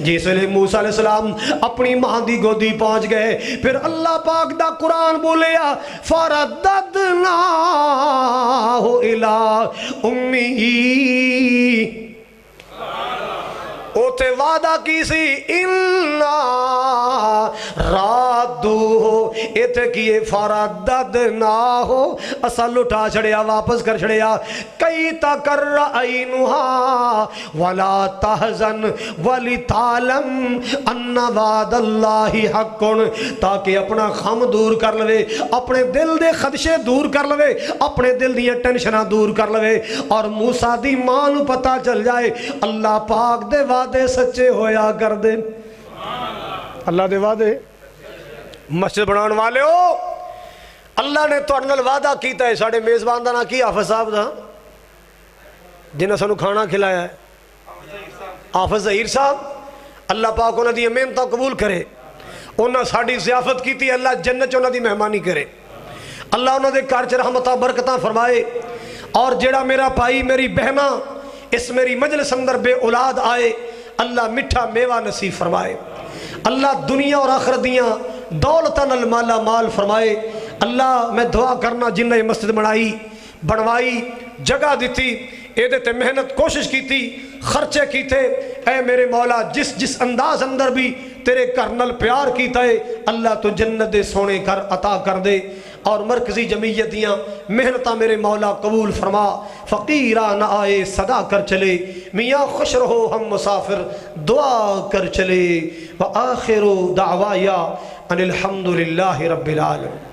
S3: جیسے لئے موسیٰ علیہ السلام اپنی ماں دی گودی پہنچ گئے پھر اللہ پاک دا قرآن بولیا فَرَدَّدْنَاهُ إِلَىٰ أُمِّهِ اتے وعدہ کی سی اِنَّا رادو ہو ایتے کیے فردد نہ ہو اسا لٹا چھڑیا واپس کر چھڑیا کئی تکر عینہا ولا تحزن ولی تعلم ان وعد اللہ حق تاکہ اپنا خم دور کر لوے اپنے دل دے خدشے دور کر لوے اپنے دل دیاں ٹینشناں دور کر لوے اور موسیٰ دی ماں نو پتہ چل جائے اللہ پاک دے وعدے سچے ہویا کر دے اللہ دے وعدے مسجد بنان والے ہو اللہ نے تو انگل وعدہ کیتا ہے ساڑھے میزبان دا نہ کی حافظ صاحب دا جنہاں سنو کھانا کھلایا ہے حافظ ظہیر صاحب اللہ پاک انہاں دی محنتاں قبول کرے انہاں ساڑھی ضیافت کیتی اللہ جنت انہاں دی مہمانی کرے اللہ انہاں دے گھر چ رحمتاں برکتاں فرمائے اور جڑا میرا بھائی میری بہنا اس میری مجلس اندر بے اولاد آئے اللہ مٹھا میوہ نصیب فرمائے اللہ دنیا اور آخرت دیاں دولتاً المالا مال فرمائے اللہ میں دعا کرنا جن نے مسجد بنوائی جگہ دیتی تے محنت کوشش کی تھی خرچے کی تھے اے میرے مولا جس انداز اندر بھی تیرے کرنل پیار کیتا ہے اللہ تو جنت دے سونے کر عطا کر دے اور مرکزی جمعیت دیاں محنتاں میرے مولا قبول فرما فقیران آئے صدا کر چلے میاں خوش رہو ہم مسافر دعا کر چلے وآخر دعوایا ان الحمدللہ رب العالمین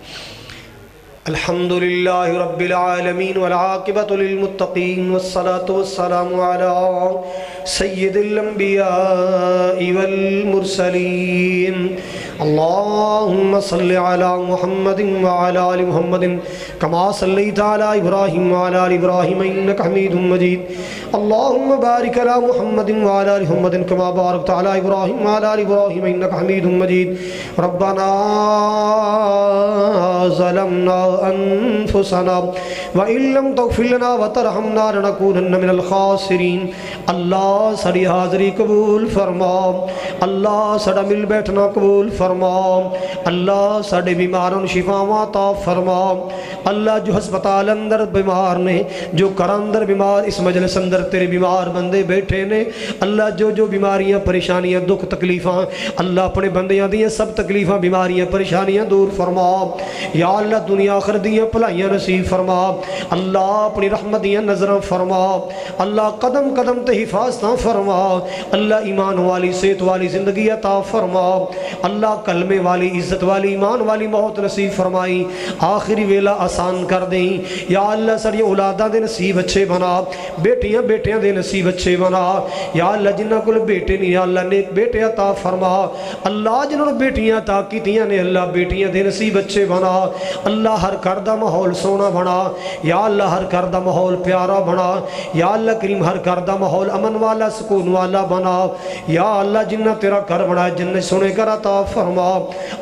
S3: الحمد لله رب العالمين والعاقبة للمتقين والصلاة والسلام على سيد الأنبياء والمرسلين اللهم صل على محمد وعلى آل محمد كما صليت على إبراهيم وعلى آل إبراهيم إنك حميد مجيد اللهم بارك على محمد وعلى آل محمد كما باركت على إبراهيم وعلى آل إبراهيم إنك حميد مجيد ربنا ظلمنا أنفسنا وإن لم تغفر لنا وترحمنا لنكونن من الخاسرين اللہ سڑی حاضری قبول فرما اللہ سڑا مل بیٹھنا قبول فرما اللہ سڑے بیماروں شفاواں عطا فرما اللہ جو ہسپتال اندر بیمار نے جو گھر اندر بیمار اس مجلس اندر تیرے بیمار بندے بیٹھے نے اللہ جو بیماریاں پریشانیاں دکھ تکلیفاں اللہ اپنے بندیاں دیاں سب تکلیفاں بیماریاں پریشانیاں دور فرما یا اللہ دنیا آخر دیاں بھلائیاں نصیب فرما اللہ اپنی رحمت دیاں نظراں فرما اللہ قدم قدم تے حفاظتاں فرما اللہ ایمان والی صحت والی زندگی عطا فرما اللہ کلمے والی عزت والی ایمان والی موت نصیب فرمائی آخری ویلا آسان کر دیں یا اللہ ساری اولاداں دے نصیب اچھے بنا بیٹیاں دے نصیب اچھے بنا یا اللہ جنہاں کل بیٹے نہیں یا اللہ نیک بیٹے عطا فرما اللہ جنہوں نے بیٹیاں عطا کیتیاں نے اللہ بیٹیاں دے نصیب اچھے بنا اللہ ہر گھر دا ماحول سونا بنا یا اللہ ہر گھر دا ماحول پیارا بنا یا اللہ کریم ہر گھر دا ماحول امن والا سکون والا بنا یا اللہ جنہ تیرا گھر بنا جنہ سنے کر عطا فرما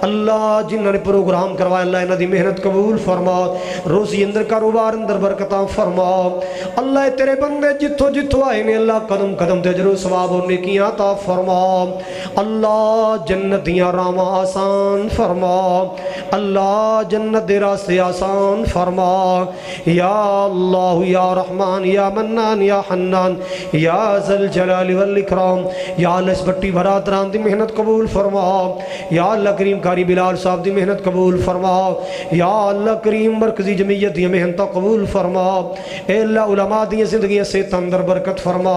S3: اللہ جنہ نے پروگرام کروایا اللہ انہ دی محنت قبول فرما روزی اندر کاروبار اندر برکتاں فرما اللہ تیرے بندے جتھو آئے نے اللہ قدم قدم تے اجر و ثواب و نیکیاں عطا فرما اللہ جنت دیاں راواں آسان فرما اللہ جنت دے راستے آسان فرما یا اللہ یا رحمان یا منان یا حنان یا ذل جلال والاکرام یا اللہ اس بٹی برادران دی محنت قبول فرما یا اللہ کریم کاری بلال صاحب دی محنت قبول فرما یا اللہ کریم مرکزی جمعیت دی محنت قبول فرما اے اللہ علماء دی زندگیاں سے اندر برکت فرما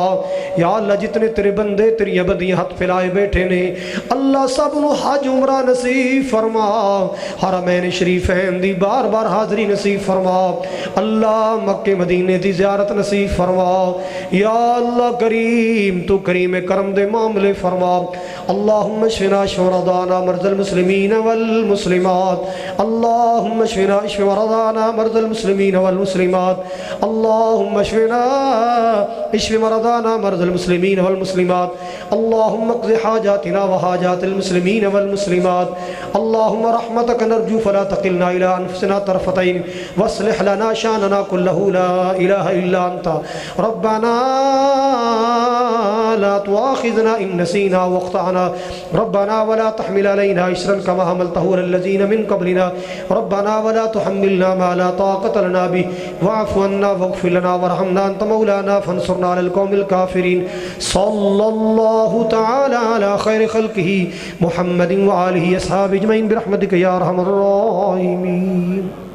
S3: یا اللہ جتنے تیرے بندے تیری بندیاں ہاتھ پھیلائے بیٹھے نے اللہ سب نو حج عمرہ نصیب فرما حرمین شریفین دی بار بار حاضری نصیب فرما اللہ مکہ مدینے دی زیارت نصیب فرما یا اللہ کریم تو کریم کرم دے معاملے فرما اللہم اشفنا اشف مرضانا مرضى المسلمین والمسلمات اللہم اشفنا اشف مرضانا مرضى المسلمین والمسلمات اللہم اشفنا اشف مرضانا مرضى المسلمین والمسلمات اللہم اقض حاجاتنا وحاجات المسلمین والمسلمات اللہم رحمتک نرجو فلا تقلنا الى انفسنا طرفتین واصلح لنا شاننا كله لا اله الا انت ربنا لا تؤاخذنا ان نسينا واخطأنا ربنا ولا تحمل علينا إصرا كما حملته على الذين من قبلنا ربنا ولا تحملنا ما لا طاقة لنا به واعف عنا واغفر لنا وارحمنا أنت مولانا فانصرنا على القوم الكافرين صلى الله تعالى على خير خلقه محمد وآله أصحابه أجمعين برحمتك يا أرحم الراحمين.